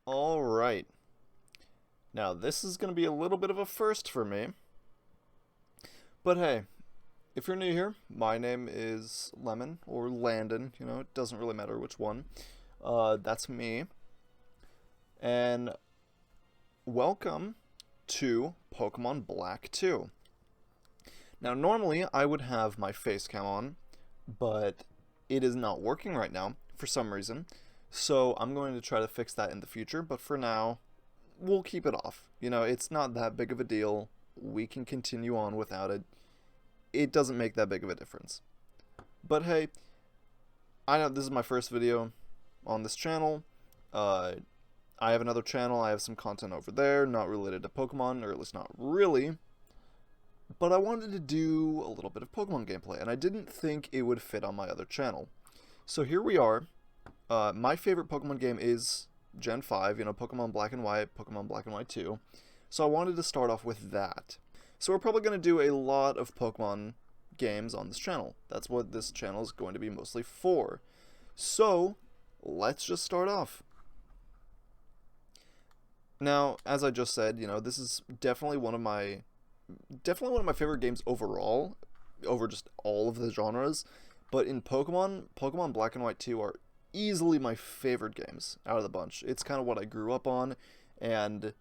Alright, now this is going to be a little bit of a first for me, but hey, if you're new here, my name is Lemon, or Landon, it doesn't really matter which one. That's me, and welcome to Pokemon Black 2. Now normally I would have my face cam on, but it is not working right now for some reason, so I'm going to try to fix that in the future, but for now, we'll keep it off. It's not that big of a deal. We can continue on without it. It doesn't make that big of a difference. But hey, I know this is my first video on this channel. I have another channel. I have some content over there, not related to Pokemon, or at least not really. But I wanted to do a little bit of Pokemon gameplay, and I didn't think it would fit on my other channel. So here we are. My favorite Pokemon game is Gen 5, Pokemon Black and White, Pokemon Black and White 2. So I wanted to start off with that. So we're probably going to do a lot of Pokemon games on this channel. That's what this channel is going to be mostly for. So, let's just start off. Now, as I just said, this is definitely one of my favorite games overall, over just all of the genres. But in Pokemon Black and White 2 are easily my favorite games out of the bunch. It's kind of what I grew up on, and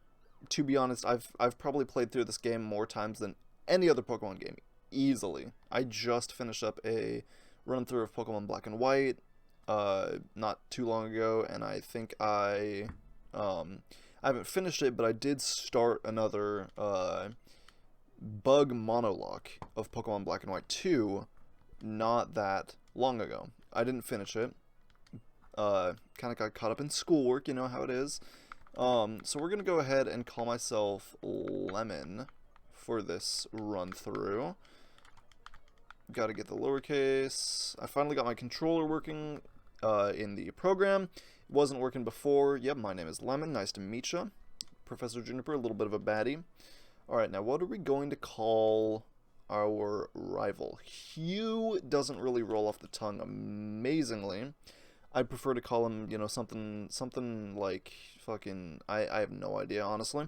to be honest, I've probably played through this game more times than any other Pokemon game, easily. I just finished up a run through of Pokemon Black and White not too long ago, and I think I haven't finished it, but I did start another bug monologue of Pokemon Black and White 2 not that long ago. I didn't finish it. Kind of got caught up in schoolwork, you know how it is. So we're gonna go ahead and call myself Lemon for this run through. Gotta get the lowercase. I finally got my controller working in the program. It wasn't working before. Yep, my name is Lemon. Nice to meet you. Professor Juniper, a little bit of a baddie. Alright, now what are we going to call our rival? Hugh doesn't really roll off the tongue amazingly. I'd prefer to call him, something like fucking, I have no idea, honestly.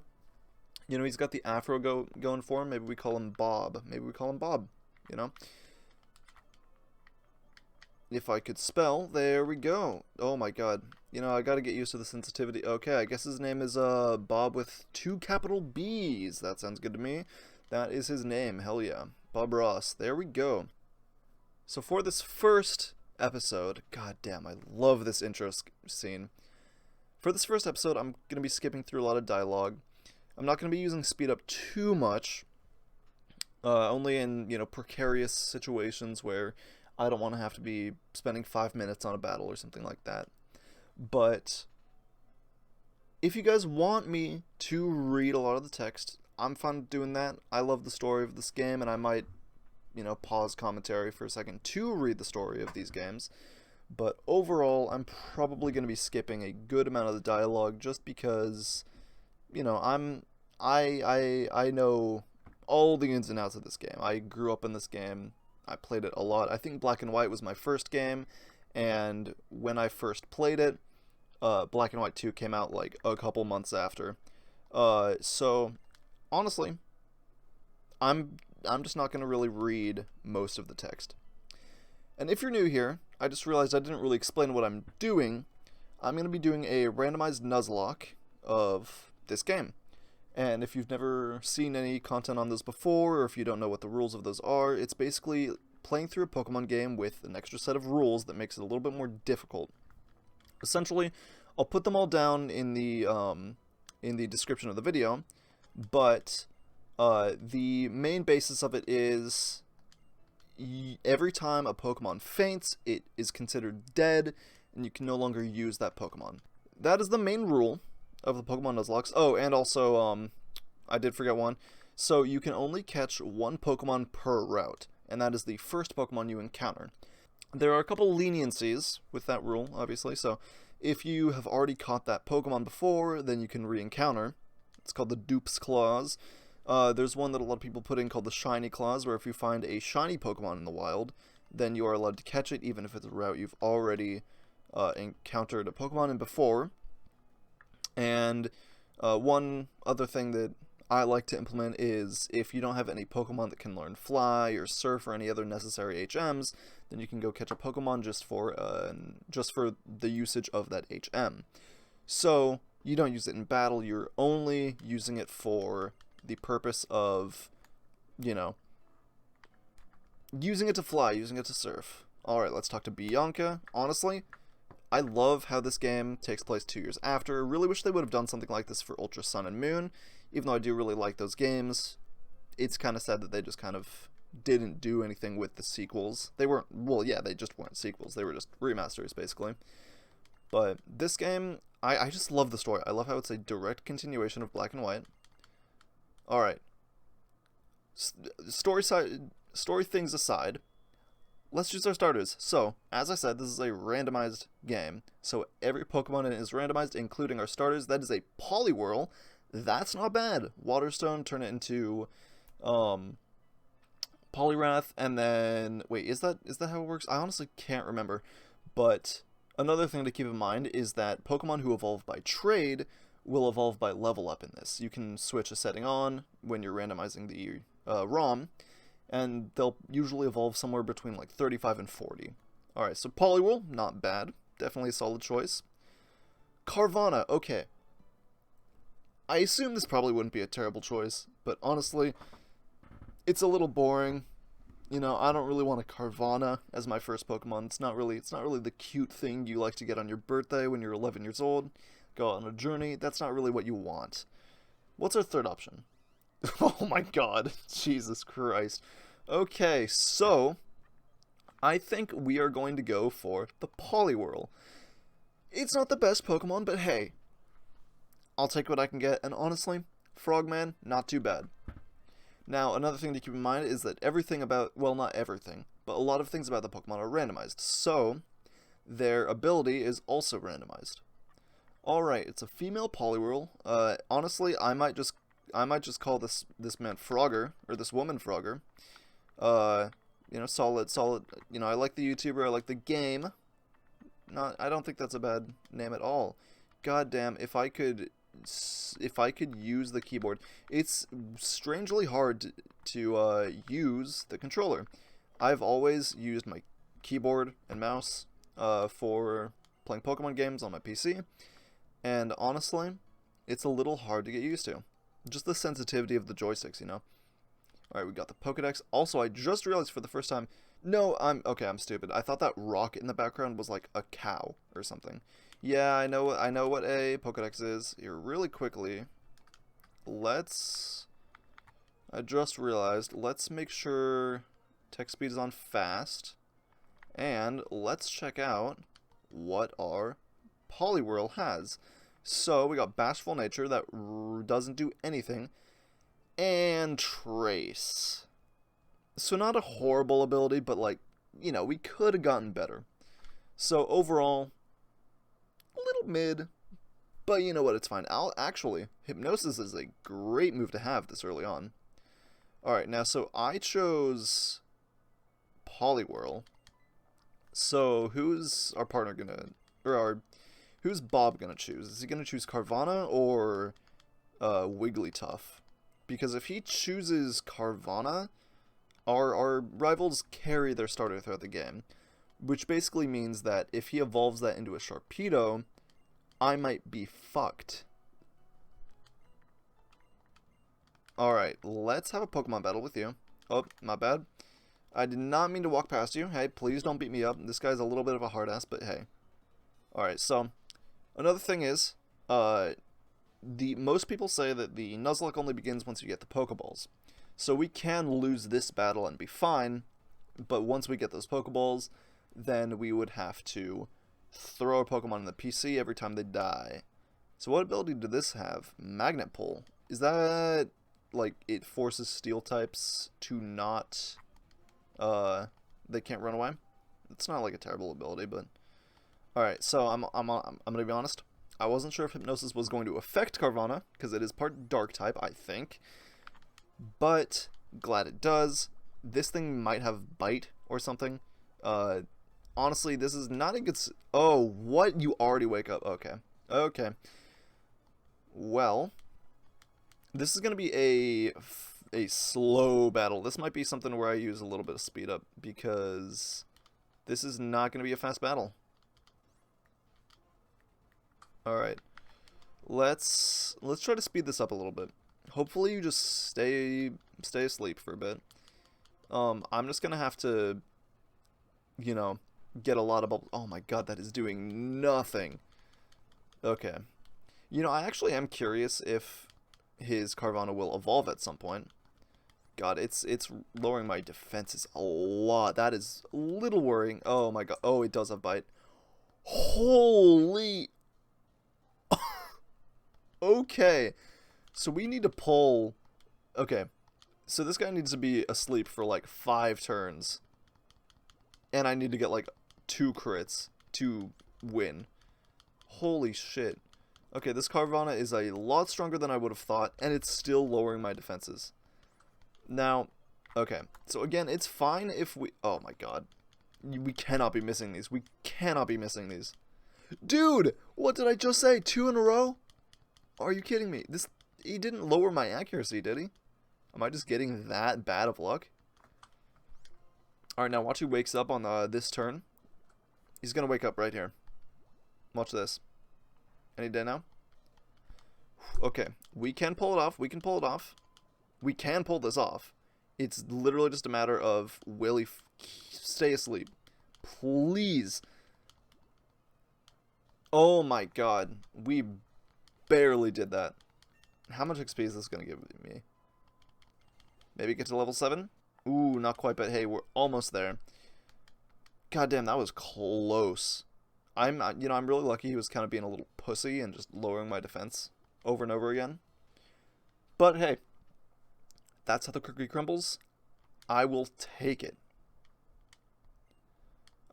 He's got the afro going for him. Maybe we call him Bob. If I could spell, there we go. Oh my god. I gotta get used to the sensitivity. Okay, I guess his name is Bob with 2 capital B's. That sounds good to me. That is his name. Hell yeah. Bob Ross. There we go. So for this first episode, god damn, I love this intro scene. For this first episode, I'm going to be skipping through a lot of dialogue. I'm not going to be using speed up too much, only in, precarious situations where I don't want to have to be spending 5 minutes on a battle or something like that. But if you guys want me to read a lot of the text, I'm fine doing that. I love the story of this game, and I might pause commentary for a second to read the story of these games. But overall, I'm probably going to be skipping a good amount of the dialogue just because, I know all the ins and outs of this game. I grew up in this game. I played it a lot. I think Black and White was my first game, and when I first played it, Black and White 2 came out like a couple months after. So honestly, I'm just not going to really read most of the text. And if you're new here, I just realized I didn't really explain what I'm doing. I'm going to be doing a randomized Nuzlocke of this game. And if you've never seen any content on this before, or if you don't know what the rules of those are, it's basically playing through a Pokemon game with an extra set of rules that makes it a little bit more difficult. Essentially, I'll put them all down in the description of the video, but the main basis of it is every time a Pokemon faints, it is considered dead, and you can no longer use that Pokemon. That is the main rule of the Pokemon Nuzlocke. Oh, and also, I did forget one. So you can only catch one Pokemon per route, and that is the first Pokemon you encounter. There are a couple leniencies with that rule, obviously, so if you have already caught that Pokemon before, then you can re-encounter. It's called the Dupes Clause. There's one that a lot of people put in called the Shiny Clause, where if you find a shiny Pokemon in the wild, then you are allowed to catch it, even if it's a route you've already encountered a Pokemon in before. And And one other thing that I like to implement is if you don't have any Pokemon that can learn Fly or Surf or any other necessary HMs, then you can go catch a Pokemon just for the usage of that HM. So you don't use it in battle, you're only using it for the purpose of, you know, using it to fly, using it to surf. Alright, let's talk to Bianca. Honestly, I love how this game takes place 2 years after. Really wish they would have done something like this for Ultra Sun and Moon. Even though I do really like those games, it's kind of sad that they just kind of didn't do anything with the sequels. They weren't, well, yeah, they just weren't sequels. They were just remasters, basically. But this game, I just love the story. I love how it's a direct continuation of Black and White. Alright. Story things aside, let's choose our starters. So, as I said, this is a randomized game. So every Pokemon in it is randomized, including our starters. That is a Poliwhirl. That's not bad. Waterstone, turn it into Poliwrath, and then wait, is that how it works? I honestly can't remember. But another thing to keep in mind is that Pokemon who evolve by trade will evolve by level up in this. You can switch a setting on when you're randomizing the ROM, and they'll usually evolve somewhere between like 35 and 40. Alright, so Poliwhirl, not bad. Definitely a solid choice. Carvanha, okay. I assume this probably wouldn't be a terrible choice, but honestly, it's a little boring. You know, I don't really want a Carvanha as my first Pokemon. It's not really the cute thing you like to get on your birthday when you're 11 years old. Go on a journey. That's not really what you want. What's our third option? Oh my god. Jesus Christ. Okay, so I think we are going to go for the Poliwhirl. It's not the best Pokemon, but hey, I'll take what I can get, and honestly, Frogman, not too bad. Now, another thing to keep in mind is that everything about, well, not everything, but a lot of things about the Pokemon are randomized, so their ability is also randomized. Alright, it's a female Poliwhirl. Honestly, I might just call this man Frogger, or this woman Frogger. You know, solid, you know, I like the YouTuber, I like the game. I don't think that's a bad name at all. God damn, if I could use the keyboard. It's strangely hard to use the controller. I've always used my keyboard and mouse for playing Pokemon games on my PC, and honestly, it's a little hard to get used to. Just the sensitivity of the joysticks, you know. Alright, we got the Pokedex. Also, I just realized for the first time, no, I'm stupid. I thought that rock in the background was like a cow or something. Yeah, I know what a Pokedex is. Here, really quickly, I just realized, let's make sure text speed is on fast, and let's check out what our Poliwhirl has. So, we got Bashful Nature, that doesn't do anything, and Trace. So not a horrible ability, but like, you know, we could have gotten better. So overall, a little mid, but you know what, it's fine. Actually, Hypnosis is a great move to have this early on. Alright, now, so I chose Poliwhirl. So who's our partner gonna, who's Bob gonna choose? Is he gonna choose Carvanha or Wigglytuff? Because if he chooses Carvanha, our rivals carry their starter throughout the game, which basically means that if he evolves that into a Sharpedo, I might be fucked. Alright, let's have a Pokemon battle with you. Oh, my bad. I did not mean to walk past you. Hey, please don't beat me up. This guy's a little bit of a hard ass, but hey. Alright, so, another thing is, most people say that the Nuzlocke only begins once you get the Pokeballs. So we can lose this battle and be fine, but once we get those Pokeballs, then we would have to throw a Pokemon in the PC every time they die. So what ability did this have? Magnet Pull. Is that, like, it forces Steel types to not, they can't run away? It's not like a terrible ability, but... Alright, so I'm gonna be honest. I wasn't sure if Hypnosis was going to affect Carvanha, because it is part Dark type, I think. But, glad it does. This thing might have Bite or something. Honestly, this is not a good... Oh, what? You already wake up. Okay. Okay. Well, this is going to be a slow battle. This might be something where I use a little bit of speed up because this is not going to be a fast battle. All right. Let's try to speed this up a little bit. Hopefully you just stay asleep for a bit. I'm just going to have to, you know, get a lot of bubbles. Oh my god, that is doing nothing. Okay. You know, I actually am curious if his Carvana will evolve at some point. God, it's lowering my defenses a lot. That is a little worrying. Oh my god. Oh, it does have bite. Holy. Okay. So we need to pull. Okay. So this guy needs to be asleep for like 5 turns. And I need to get like 2 crits to win. Holy shit. Okay, this Carvana is a lot stronger than I would have thought, and it's still lowering my defenses. Now, okay, so again, it's fine if we... Oh my god. We cannot be missing these. We cannot be missing these. Dude, what did I just say? 2 in a row? Are you kidding me? He didn't lower my accuracy, did he? Am I just getting that bad of luck? Alright, now watch he wakes up on this turn. He's going to wake up right here. Watch this. Any day now? Okay, we can pull it off. We can pull it off. We can pull this off. It's literally just a matter of will he stay asleep. Please. Oh my god. We barely did that. How much XP is this going to give me? Maybe get to level 7? Ooh, not quite, but hey, we're almost there. God damn, that was close. I'm really lucky he was kind of being a little pussy and just lowering my defense over and over again. But hey, that's how the cookie crumbles. I will take it.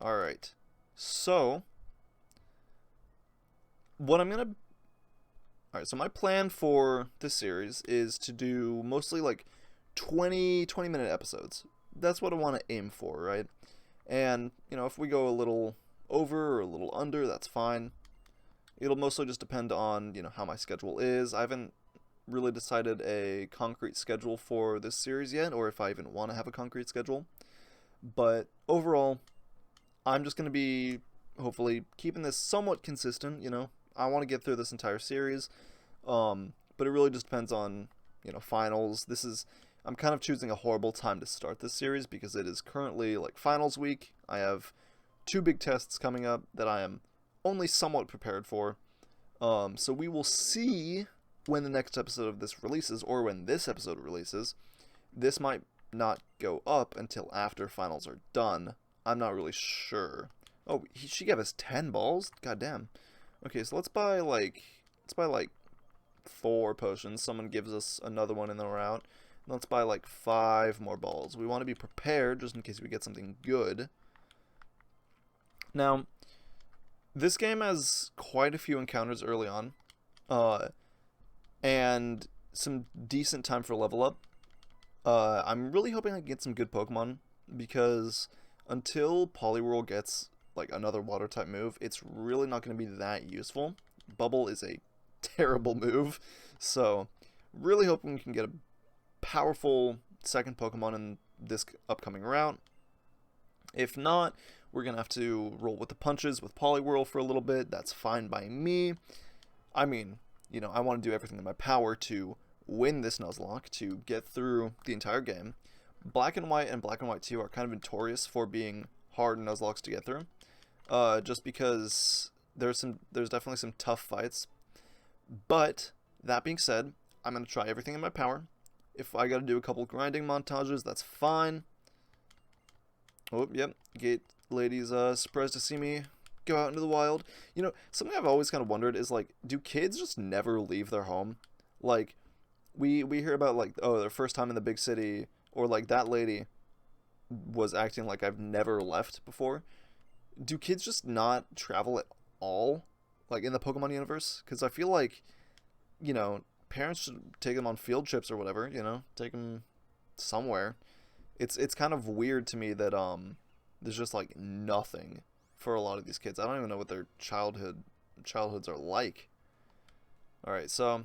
Alright. So, what I'm going to... Alright, so my plan for this series is to do mostly like 20-minute episodes. That's what I want to aim for, right? And, you know, if we go a little over or a little under, that's fine. It'll mostly just depend on, you know, how my schedule is. I haven't really decided a concrete schedule for this series yet, or if I even want to have a concrete schedule. But overall, I'm just going to be hopefully keeping this somewhat consistent, you know. I want to get through this entire series, but it really just depends on, you know, finals. I'm kind of choosing a horrible time to start this series because it is currently like finals week. I have 2 big tests coming up that I am only somewhat prepared for. So we will see when the next episode of this releases, or when this episode releases. This might not go up until after finals are done. I'm not really sure. Oh, she gave us 10 balls? God damn. Okay, so let's buy like 4 potions. Someone gives us another one and then we're out. Let's buy like 5 more balls. We want to be prepared just in case we get something good. Now, this game has quite a few encounters early on, and some decent time for level up. I'm really hoping I can get some good Pokemon, because until Poliwhirl gets like another water type move, it's really not going to be that useful. Bubble is a terrible move, so really hoping we can get a powerful second Pokemon in this upcoming route. If not, we're going to have to roll with the punches with Poliwhirl for a little bit. That's fine by me. I mean, you know, I want to do everything in my power to win this Nuzlocke, to get through the entire game. Black and White and Black and White 2 are kind of notorious for being hard Nuzlockes to get through. Just because there's definitely some tough fights. But, that being said, I'm going to try everything in my power. If I got to do a couple grinding montages, that's fine. Oh, yep. Gate lady's surprised to see me go out into the wild. You know, something I've always kind of wondered is, like, do kids just never leave their home? Like, we hear about, like, oh, their first time in the big city, or, like, that lady was acting like I've never left before. Do kids just not travel at all, like, in the Pokemon universe? Because I feel like, you know, parents should take them on field trips or whatever, you know, take them somewhere. It's kind of weird to me that there's just like nothing for a lot of these kids. I don't even know what their childhoods are like. Alright, so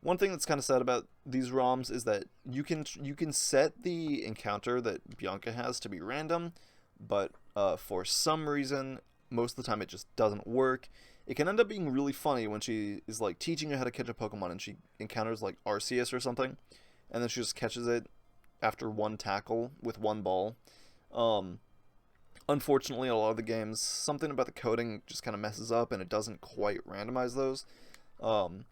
one thing that's kind of sad about these ROMs is that you can set the encounter that Bianca has to be random, but for some reason, most of the time it just doesn't work. It can end up being really funny when she is like teaching you how to catch a Pokemon and she encounters like Arceus or something, and then she just catches it after one tackle with one ball. Um, Unfortunately, a lot of the games, something about the coding just kind of messes up and it doesn't quite randomize those. Um,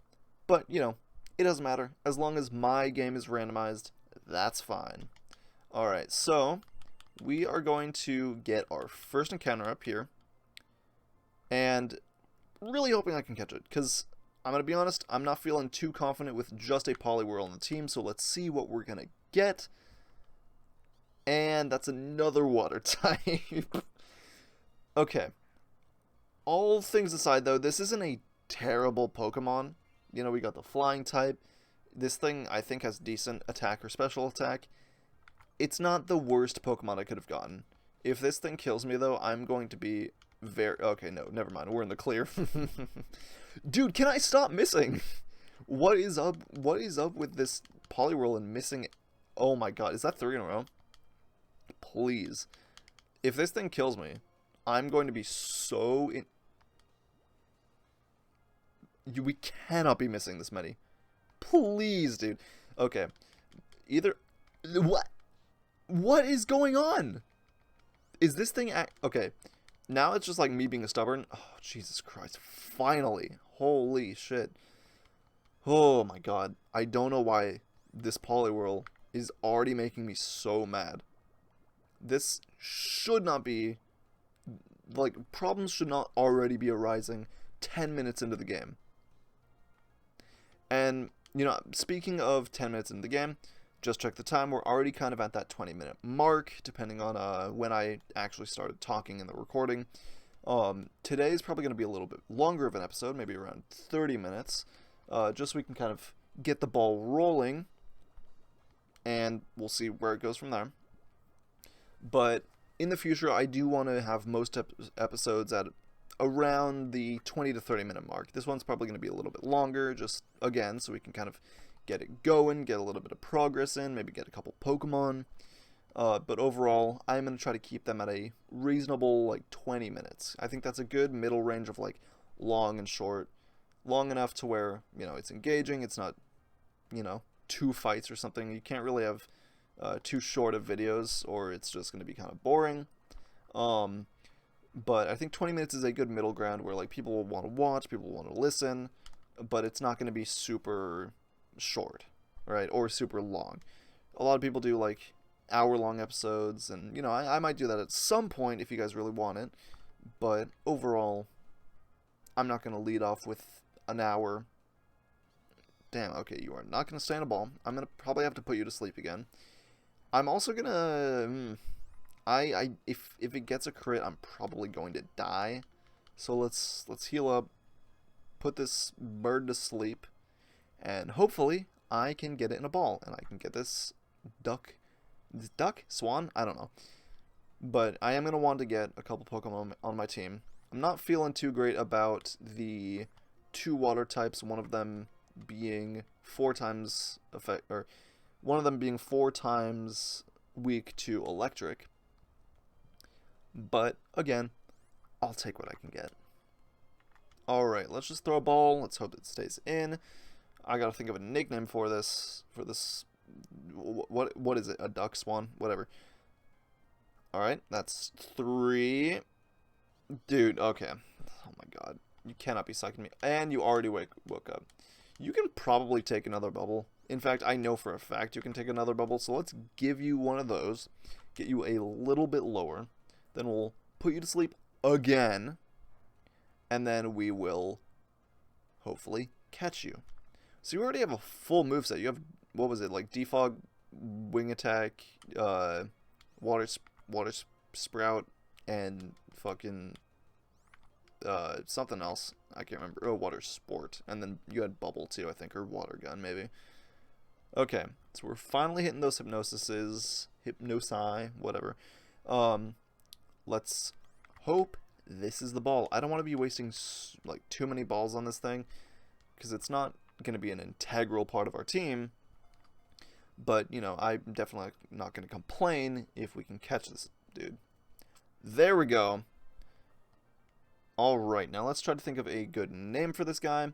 but, you know, it doesn't matter. As long as my game is randomized, that's fine. Alright, so we are going to get our first encounter up here. And really hoping I can catch it, because I'm going to be honest, I'm not feeling too confident with just a Poliwhirl on the team, so let's see what we're going to get. And that's another water type. Okay. All things aside, though, this isn't a terrible Pokemon. You know, we got the flying type. This thing, I think, has decent attack or special attack. It's not the worst Pokemon I could have gotten. If this thing kills me, though, I'm going to be very... Okay, no, never mind. We're in the clear. Dude, can I stop missing? What is up? What is up with this Poliwhirl and missing... Oh my god, is that 3 in a row? Please. If this thing kills me, I'm going to be so... We cannot be missing this many. Please, dude. Okay. Either... What? What is going on? Is this thing... Okay. Now it's just like me being stubborn. Oh, Jesus Christ. Finally. Holy shit. Oh my god. I don't know why this Poliwhirl is already making me so mad. This should not be... Like, problems should not already be arising 10 minutes into the game. And, you know, speaking of 10 minutes into the game, just check the time. We're already kind of at that 20-minute mark, depending on when I actually started talking in the recording. Today is probably going to be a little bit longer of an episode, maybe around 30 minutes, just so we can kind of get the ball rolling, and we'll see where it goes from there. But in the future, I do want to have most episodes at around the 20 to 30 minute mark. This one's probably going to be a little bit longer, just again, so we can kind of get it going, get a little bit of progress in, maybe get a couple Pokemon. But overall, I'm going to try to keep them at a reasonable, like, 20 minutes. I think that's a good middle range of, like, long and short. Long enough to where, you know, it's engaging, it's not, you know, 2 fights or something. You can't really have too short of videos, or it's just going to be kind of boring. But I think 20 minutes is a good middle ground where, like, people will want to watch, people will want to listen, but it's not going to be super short, right? Or super long. A lot of people do, like, hour-long episodes, and, you know, I might do that at some point if you guys really want it, but overall, I'm not going to lead off with an hour. Damn, okay, you are not going to stay in a ball. I'm going to probably have to put you to sleep again. I'm also going to... If it gets a crit, I'm probably going to die. So let's heal up, put this bird to sleep, and hopefully I can get it in a ball, and I can get this duck, swan, I don't know. But I am going to want to get a couple Pokemon on my team. I'm not feeling too great about the 2 water types, one of them being 4 times effect, or one of them being 4 times weak to electric. But, again, I'll take what I can get. Alright, let's just throw a ball. Let's hope it stays in. I gotta think of a nickname for this. What is it? A duck, swan? Whatever. Alright, that's 3. Dude, okay. Oh my god. You cannot be sucking me. And you already woke up. You can probably take another bubble. In fact, I know for a fact you can take another bubble. So let's give you one of those. Get you a little bit lower. Then we'll put you to sleep again. And then we will hopefully catch you. So you already have a full moveset. You have, what was it, like Defog, Wing Attack, Water Sprout, and fucking something else. I can't remember. Oh, Water Sport. And then you had Bubble too, I think, or Water Gun maybe. Okay, so we're finally hitting those Hypnosi, whatever. Let's hope this is the ball. I don't want to be wasting like too many balls on this thing. because it's not going to be an integral part of our team. But, you know, I'm definitely not going to complain if we can catch this dude. There we go. Alright, now let's try to think of a good name for this guy.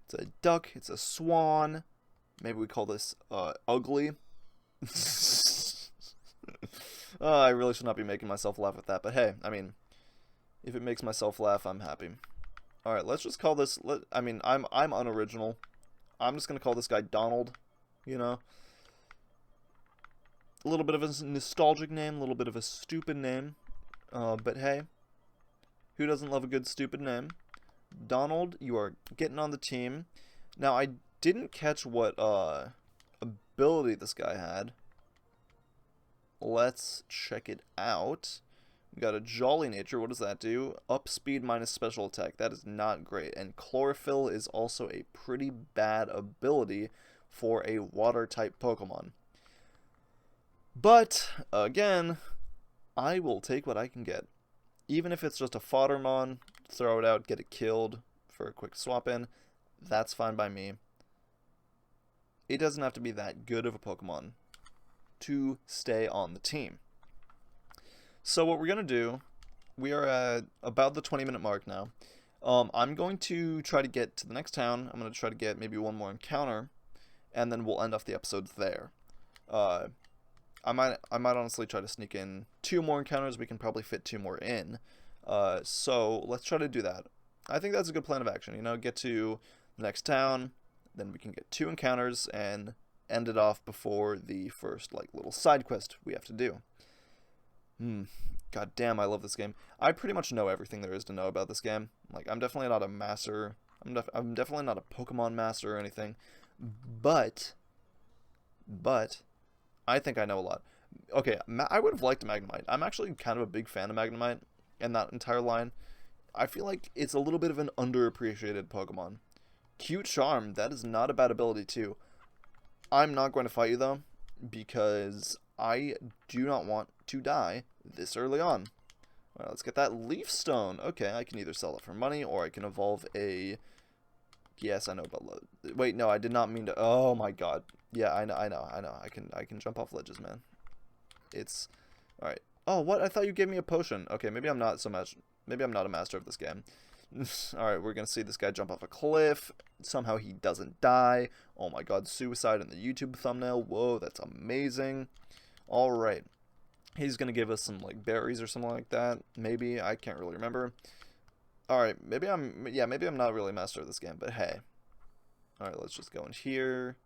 It's a duck, it's a swan. Maybe we call this, ugly. I really should not be making myself laugh with that, but hey, I mean, if it makes myself laugh, I'm happy. Alright, let's just call this, I'm unoriginal. I'm just going to call this guy Donald, you know. A little bit of a nostalgic name, a little bit of a stupid name. But hey, who doesn't love a good stupid name? Donald, you are getting on the team. Now, I didn't catch what ability this guy had. Let's check it out. We got a jolly nature. What does that do? Up speed minus special attack. That is not great. And chlorophyll is also a pretty bad ability for a water type Pokemon. But again, I will take what I can get. Even if it's just a Foddermon, throw it out, get it killed for a quick swap in, that's fine by me. It doesn't have to be that good of a Pokemon to stay on the team. So what we're going to do, we are at about the 20-minute mark now. I'm going to try to get to the next town. I'm going to try to get maybe one more encounter, and then we'll end off the episode there. I might honestly try to sneak in 2 more encounters. We can probably fit 2 more in. So let's try to do that. I think that's a good plan of action. You know, get to the next town, then we can get 2 encounters and end it off before the first like little side quest we have to do. God damn, I love this game. I pretty much know everything there is to know about this game. Like, I'm definitely not a master. I'm definitely not a Pokemon master or anything. But I think I know a lot. Okay, I would have liked Magnemite. I'm actually kind of a big fan of Magnemite and that entire line. I feel like it's a little bit of an underappreciated Pokemon. Cute Charm, that is not a bad ability too. I'm not going to fight you though, because I do not want to die this early on. Well, let's get that Leaf Stone. Okay, I can either sell it for money or I can evolve a... Yes, I know about... Wait, no, I did not mean to... Oh my god. Yeah, I know. I can jump off ledges, man. It's... Alright. Oh, what? I thought you gave me a potion. Okay, maybe I'm not so much... Maybe I'm not a master of this game. Alright, we're gonna see this guy jump off a cliff. Somehow he doesn't die. Oh my god, suicide in the YouTube thumbnail. Whoa, that's amazing. Alright. He's gonna give us some, like, berries or something like that. Maybe. I can't really remember. Alright, maybe I'm not really a master of this game, but hey. Alright, let's just go in here.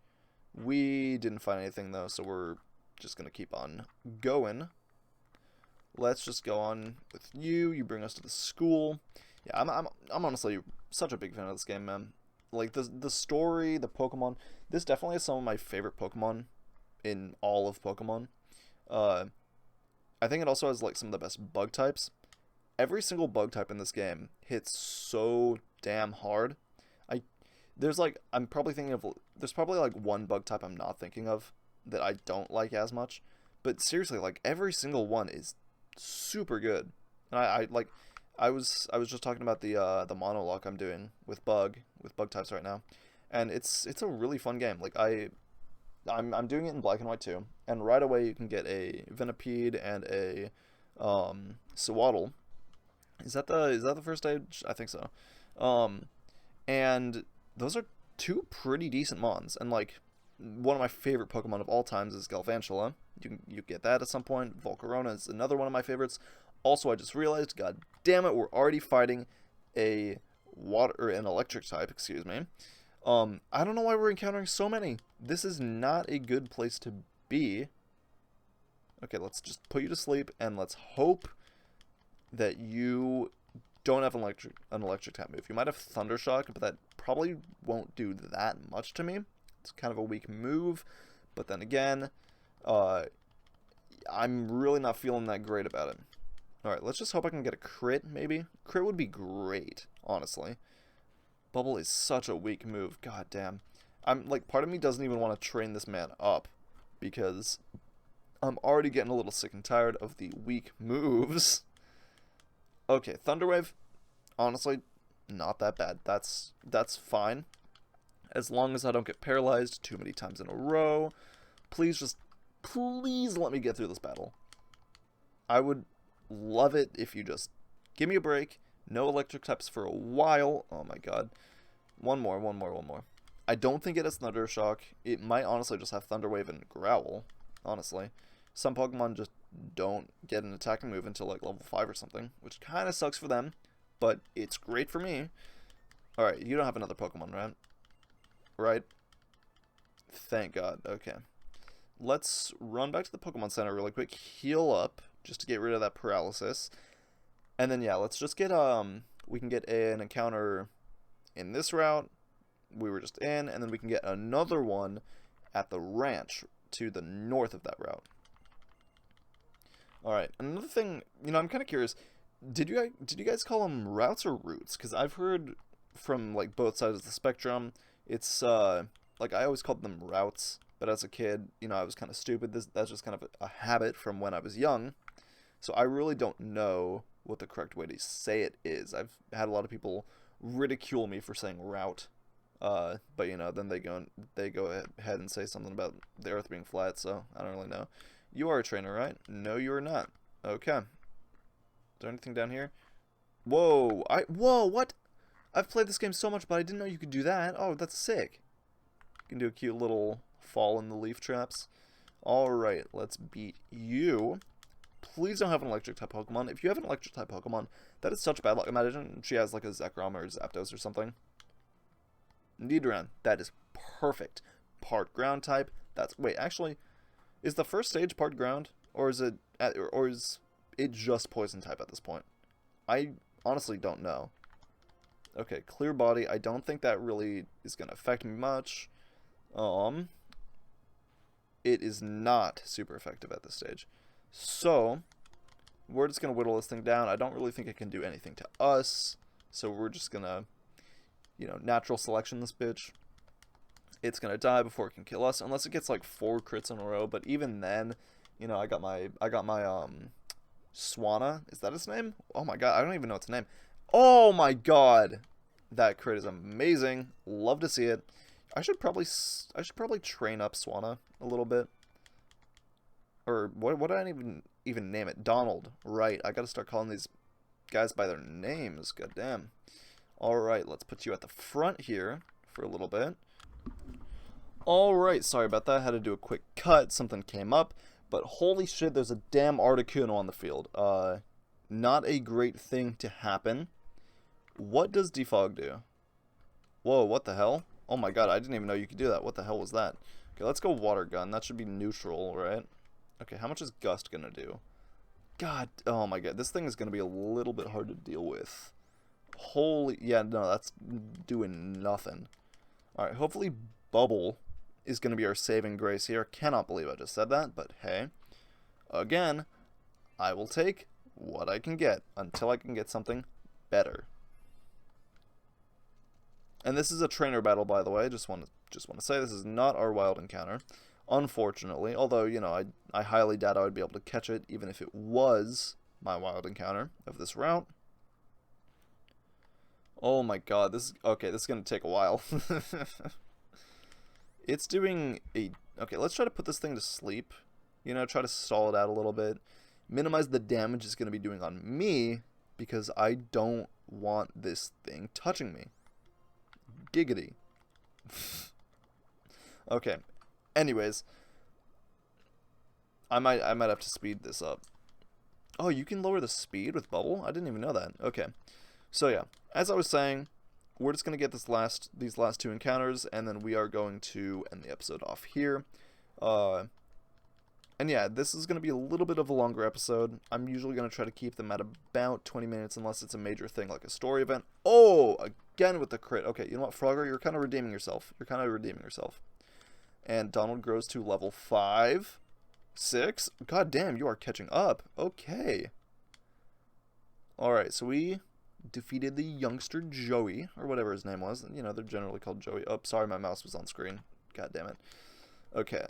We didn't find anything, though, so we're just gonna keep on going. Let's just go on with you. You bring us to the school. Yeah, I'm honestly such a big fan of this game, man. Like, the story, the Pokemon. This definitely is some of my favorite Pokemon in all of Pokemon. I think it also has, like, some of the best bug types. Every single bug type in this game hits so damn hard. There's probably like one bug type I'm not thinking of that I don't like as much. But seriously, like, every single one is super good. And I was just talking about the monologue I'm doing with bug types right now. And it's a really fun game. Like, I'm doing it in black and white too. And right away you can get a Venipede and a Sewaddle. Is that the first stage? I think so. And those are 2 pretty decent mons. And like, one of my favorite Pokemon of all times is Galvantula. You get that at some point. Volcarona is another one of my favorites. Also, I just realized, god damn it, we're already fighting an electric type, excuse me. I don't know why we're encountering so many. This is not a good place to be. Okay, let's just put you to sleep, and let's hope that you don't have an electric type move. You might have Thunder Shock, but that probably won't do that much to me. It's kind of a weak move, but then again, I'm really not feeling that great about it. Alright, let's just hope I can get a crit, maybe. Crit would be great, honestly. Bubble is such a weak move, god damn. I'm like, part of me doesn't even want to train this man up, because I'm already getting a little sick and tired of the weak moves. Okay, Thunder Wave, honestly, not that bad. That's fine. As long as I don't get paralyzed too many times in a row. Please let me get through this battle. I would love it if you just give me a break. No electric types for a while. Oh my god. One more. I don't think it has Thunder Shock. It might honestly just have Thunder Wave and Growl. Honestly. Some Pokemon just don't get an attacking move until like level 5 or something, which kind of sucks for them, but it's great for me. Alright, you don't have another Pokemon, right? Right? Thank God. Okay. Let's run back to the Pokemon Center really quick, heal up, just to get rid of that paralysis. And then, yeah, let's just get, we can get an encounter in this route we were just in, and then we can get another one at the ranch to the north of that route. Alright, another thing, you know, I'm kind of curious, did you guys call them routes or routes? Because I've heard from, like, both sides of the spectrum, it's, like, I always called them routes, but as a kid, you know, I was kind of stupid. That's just kind of a habit from when I was young, so I really don't know what the correct way to say it is. I've had a lot of people ridicule me for saying route, but, you know, then they go ahead and say something about the earth being flat, so I don't really know. You are a trainer, right? No, you are not. Okay. Is there anything down here? Whoa, what? I've played this game so much, but I didn't know you could do that. Oh, that's sick. You can do a cute little fall in the leaf traps. Alright, let's beat you. Please don't have an electric type Pokemon. If you have an electric type Pokemon, that is such bad luck. Imagine she has like a Zekrom or Zapdos or something. Nidoran, that is perfect. Part ground type. Wait, actually, is the first stage part ground, or is it just poison type at this point? I honestly don't know. Okay, clear body. I don't think that really is gonna affect me much. It is not super effective at this stage. So, we're just gonna whittle this thing down. I don't really think it can do anything to us, so we're just gonna, you know, natural selection this bitch. It's gonna die before it can kill us, unless it gets like 4 crits in a row. But even then, you know, I got my Swanna. Is that its name? Oh my god, I don't even know its name. Oh my god, that crit is amazing. Love to see it. I should probably train up Swanna a little bit. Or what did I even name it? Donald. Right. I gotta start calling these guys by their names. God damn. Alright, let's put you at the front here for a little bit. Alright, sorry about that. I had to do a quick cut. Something came up. But holy shit, there's a damn Articuno on the field. Not a great thing to happen. What does Defog do? Whoa, what the hell? Oh my god, I didn't even know you could do that. What the hell was that? Okay, let's go Water Gun. That should be neutral, right? Okay, how much is Gust gonna do? God, oh my god, this thing is gonna be a little bit hard to deal with. Holy, yeah, no, that's doing nothing. Alright, hopefully Bubble is gonna be our saving grace here. Cannot believe I just said that, but hey. Again, I will take what I can get until I can get something better. And this is a trainer battle, by the way. Just want to say this is not our wild encounter, unfortunately. Although, you know, I highly doubt I would be able to catch it, even if it was my wild encounter of this route. Oh my god, this is gonna take a while. It's doing a... Okay, let's try to put this thing to sleep. You know, try to stall it out a little bit. Minimize the damage it's gonna be doing on me, because I don't want this thing touching me. Giggity. Okay. Anyways, I might have to speed this up. Oh, you can lower the speed with Bubble? I didn't even know that. Okay. So yeah, as I was saying, we're just gonna get these last 2 encounters, and then we are going to end the episode off here. And yeah, this is gonna be a little bit of a longer episode. I'm usually gonna try to keep them at about 20 minutes, unless it's a major thing like a story event. Oh, again with the crit. Okay, you know what, Frogger, you're kind of redeeming yourself. And Donald grows to level 5, 6. God damn, you are catching up. Okay. Alright, so we defeated the youngster Joey, or whatever his name was. You know, they're generally called Joey. Oh, sorry, my mouse was on screen. God damn it. Okay,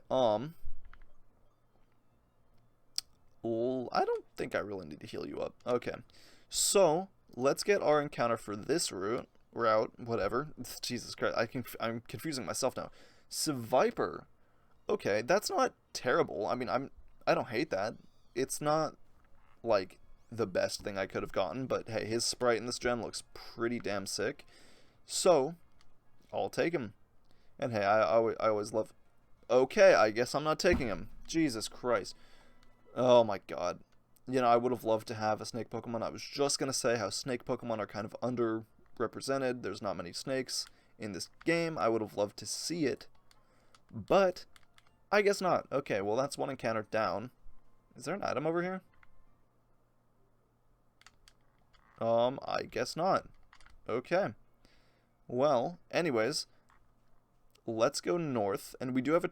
I don't think I really need to heal you up. Okay, so let's get our encounter for this route. route, whatever. Jesus Christ, I'm confusing myself now. Seviper. Okay, that's not terrible. I mean, I don't hate that. It's not like the best thing I could have gotten, but hey, his sprite in this gen looks pretty damn sick. So, I'll take him. And hey, I always love... Okay, I guess I'm not taking him. Jesus Christ. Oh my god. You know, I would have loved to have a snake Pokemon. I was just going to say how snake Pokemon are kind of underrepresented. There's not many snakes in this game. I would have loved to see it. But, I guess not. Okay, well that's one encounter down. Is there an item over here? I guess not. Okay. Well, anyways, let's go north, and we do have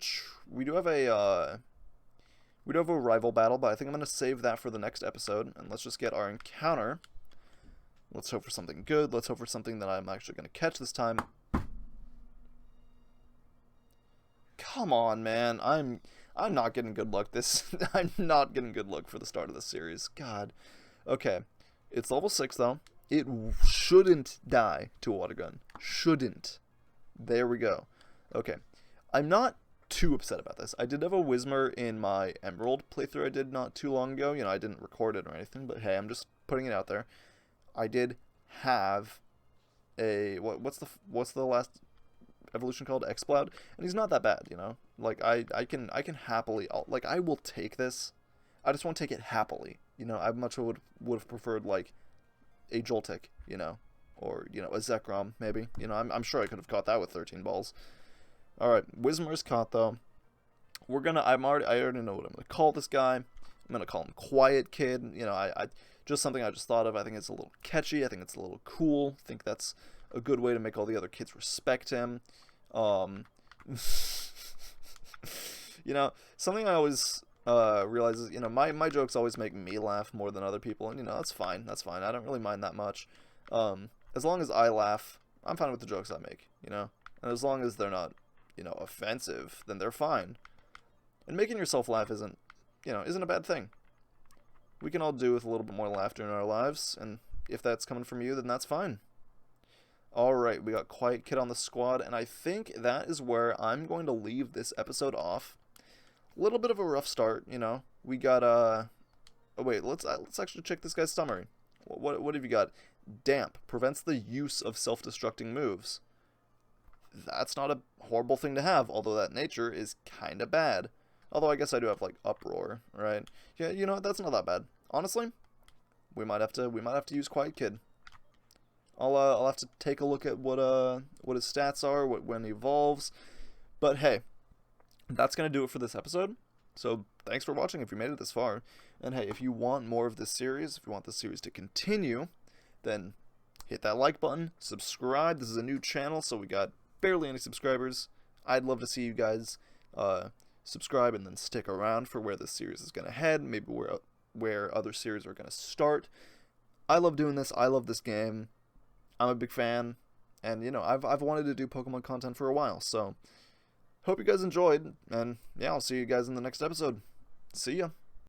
a rival battle, but I think I'm gonna save that for the next episode, and let's just get our encounter. Let's hope for something good. Let's hope for something that I'm actually gonna catch this time. Come on, man. I'm not getting good luck I'm not getting good luck for the start of the series. God. Okay. It's level 6 though. It shouldn't die to a water gun. Shouldn't. There we go. Okay. I'm not too upset about this. I did have a Whismur in my Emerald playthrough I did not too long ago. You know, I didn't record it or anything, but hey, I'm just putting it out there. I did have a what's the last evolution called? Exploud, and he's not that bad, you know. Like I can happily, like, I will take this. I just won't take it happily, you know. I much would have preferred like a Joltik, you know, or you know, a Zekrom maybe. You know, I'm sure I could have caught that with 13 balls. All right, Whismur's caught though. I already know what I'm gonna call this guy. I'm gonna call him Quiet Kid. You know, I just something I just thought of. I think it's a little catchy. I think it's a little cool. I think that's a good way to make all the other kids respect him. You know, something I always realize is, you know, my jokes always make me laugh more than other people, and you know, that's fine. That's fine. I don't really mind that much. As long as I laugh, I'm fine with the jokes I make, you know? And as long as they're not, you know, offensive, then they're fine. And making yourself laugh isn't a bad thing. We can all do with a little bit more laughter in our lives, and if that's coming from you, then that's fine. Alright, we got Quiet Kid on the squad, and I think that is where I'm going to leave this episode off. A little bit of a rough start, you know. We got, oh wait, let's actually check this guy's summary. What have you got? Damp. Prevents the use of self-destructing moves. That's not a horrible thing to have, although that nature is kinda bad. Although I guess I do have, like, Uproar, right? Yeah, you know what, that's not that bad. Honestly, we might have to use Quiet Kid. I'll have to take a look at what his stats are, when he evolves. But hey, that's gonna do it for this episode. So thanks for watching if you made it this far. And hey, if you want more of this series, if you want this series to continue, then hit that like button, subscribe. This is a new channel, so we got barely any subscribers. I'd love to see you guys subscribe and then stick around for where this series is gonna head. Maybe where other series are gonna start. I love doing this. I love this game. I'm a big fan, and you know, I've wanted to do Pokemon content for a while, so hope you guys enjoyed, and yeah, I'll see you guys in the next episode. See ya.